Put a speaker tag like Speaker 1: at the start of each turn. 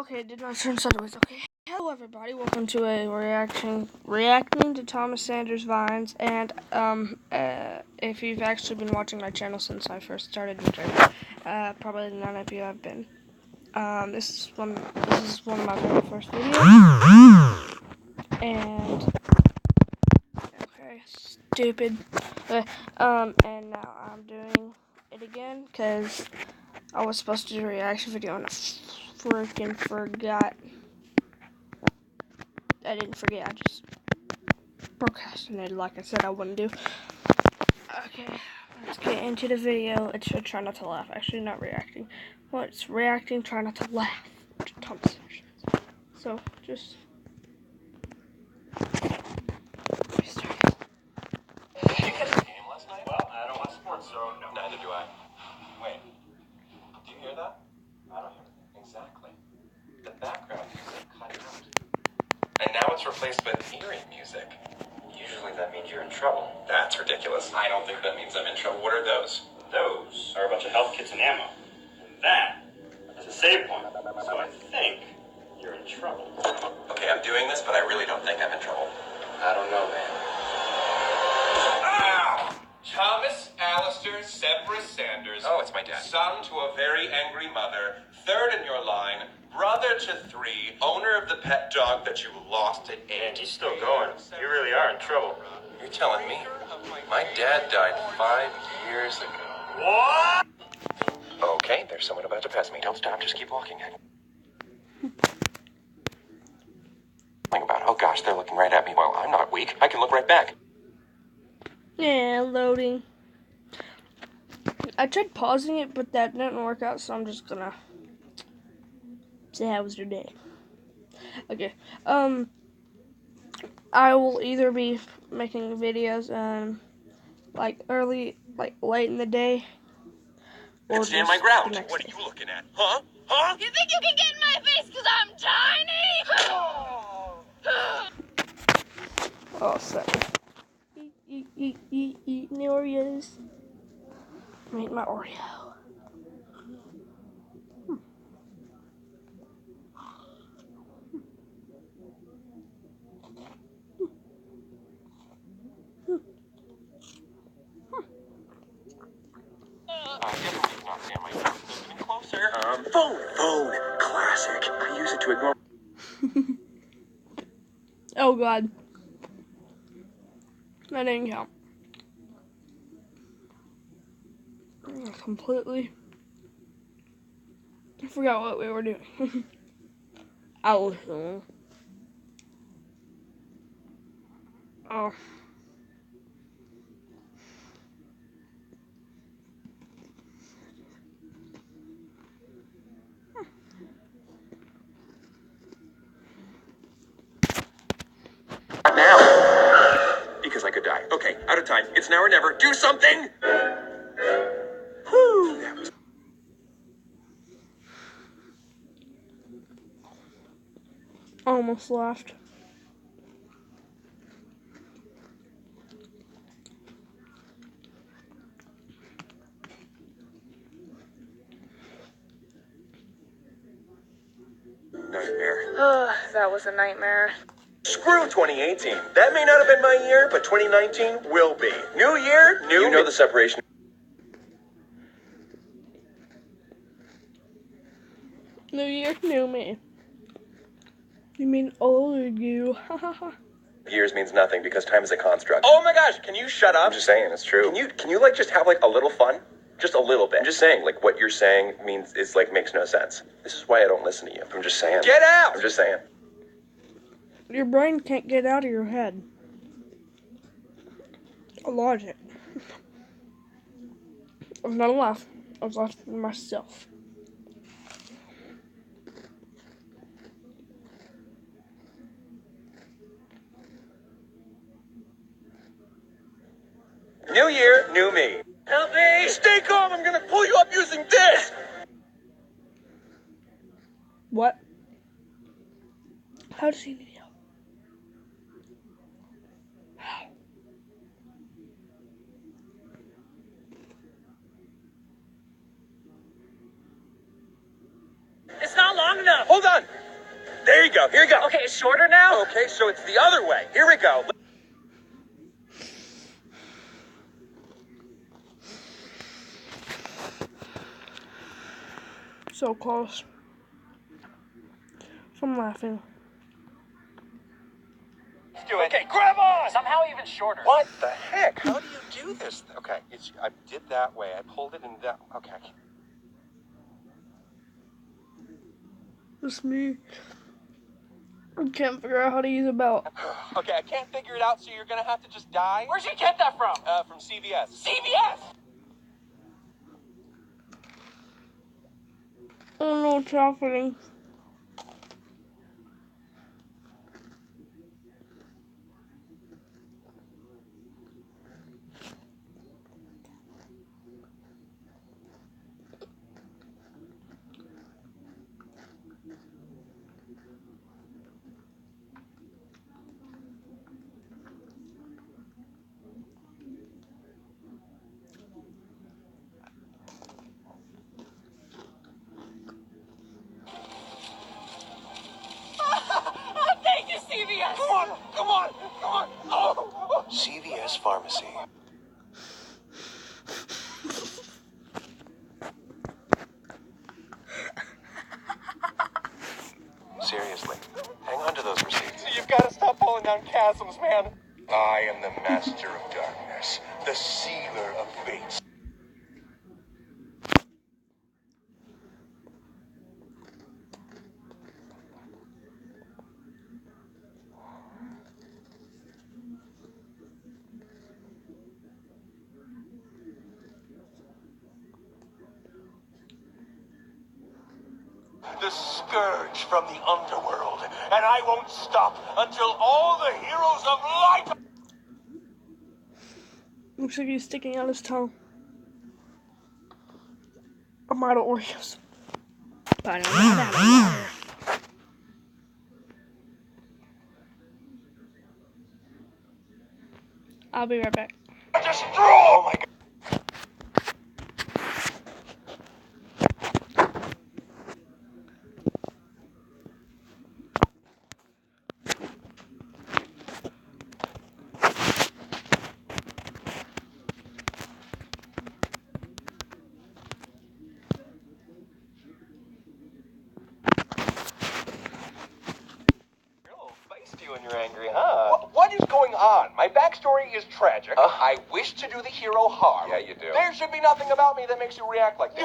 Speaker 1: Okay, did not turn sideways. Okay. Hello everybody, welcome to a reacting to Thomas Sanders Vines, and if you've actually been watching my channel since I first started, which probably none of you have been. This is one of my very first videos. And okay, stupid. And now I'm doing it again because I was supposed to do a reaction video and I freaking forgot. I didn't forget, I just procrastinated like I said I wouldn't do. Okay, let's get into the video. It should try not to laugh. Actually, not reacting. Well, it's reacting, try not to laugh to Thomas Sanders. So, just restart.
Speaker 2: Did you catch the game last night? Well, I don't watch sports, so no. Neither do I. Wait, do you hear that? I don't hear it. Exactly. The background music cut out. And now it's replaced with eerie music. Usually that means you're in trouble. That's ridiculous. I don't think that means I'm in trouble. What are those? Those are a bunch of health kits and ammo. And that is a save point. So I think you're in trouble. Okay, I'm doing this, but I really don't think I'm in trouble. I don't know, man. Ow! Thomas Alistair Severus Sanders. Oh, it's my dad. Son to a very angry mother, third in your line, brother to 3, owner of the pet dog that you lost at 8. And he's still going. You really are in trouble. You're telling me? My dad died 5 years ago. What? Okay, there's someone about to pass me. Don't stop, just keep walking. Oh gosh, they're looking right at me. Well, I'm not weak. I can look right back.
Speaker 1: Yeah, loading. I tried pausing it, but that didn't work out, so I'm just gonna say how was your day. Okay. I will either be making videos like late in the day,
Speaker 2: I can stand my ground. What are you looking at? Huh? Huh?
Speaker 3: You think you can get in my face because I'm tiny?
Speaker 1: Oh, sorry. Eat the Oreos. Eat my Oreo.
Speaker 2: Definitely not stand my ground. Getting closer. Phone. Classic. I use it to ignore.
Speaker 1: Oh God. That didn't count. Completely. I forgot what we were doing. Oh.
Speaker 2: Now. Because I could die. Okay, out of time. It's now or never. Do something! Whew. That was...
Speaker 1: Almost laughed.
Speaker 2: Nightmare.
Speaker 3: That was a nightmare.
Speaker 2: Screw 2018. That may not have been my year, but 2019 will be. New year, new... You know the separation.
Speaker 1: New year, new me. You mean old you?
Speaker 2: Years means nothing because time is a construct. Oh my gosh, can you shut up? I'm just saying, it's true. Can you like just have like a little fun? Just a little bit. I'm just saying, like what you're saying means is like makes no sense. This is why I don't listen to you. I'm just saying. Get out! I'm just saying.
Speaker 1: Your brain can't get out of your head. Logic. I was not laughing. I was laughing at myself.
Speaker 2: New year, new me. Help me! Stay calm, I'm gonna pull you up using this!
Speaker 1: What? How does he need help? How?
Speaker 2: It's not long enough! Hold on! go. Here we go.
Speaker 4: Okay, it's shorter now?
Speaker 2: Okay, so it's the other way. Here we go.
Speaker 1: So close. I'm laughing.
Speaker 2: Let's do it. Okay, grab on!
Speaker 4: Somehow even shorter.
Speaker 2: What the heck? How do you do this? Okay, I did that way. I pulled it in that. Okay.
Speaker 1: It's me. I can't figure out how to use a belt.
Speaker 2: Okay, I can't figure it out, so you're gonna have to just die.
Speaker 4: Where'd you get that from?
Speaker 2: From CVS.
Speaker 4: CVS!
Speaker 1: I don't know what's happening.
Speaker 4: Thank you, CVS!
Speaker 2: Come on, come on, come on. Oh. CVS Pharmacy. Seriously, hang on to those receipts. You've got to stop falling down chasms, man. I am the master of darkness, the sealer of fates. The scourge from the underworld, and I won't stop until all the heroes of light.
Speaker 1: Looks like he's sticking out his tongue. I'm out of Oreos. I'll be right back.
Speaker 2: Destroy! Oh my God. When you're angry, huh? What is going on? My backstory is tragic. I wish to do the hero harm. Yeah, you do. There should be nothing about me that makes you react like this.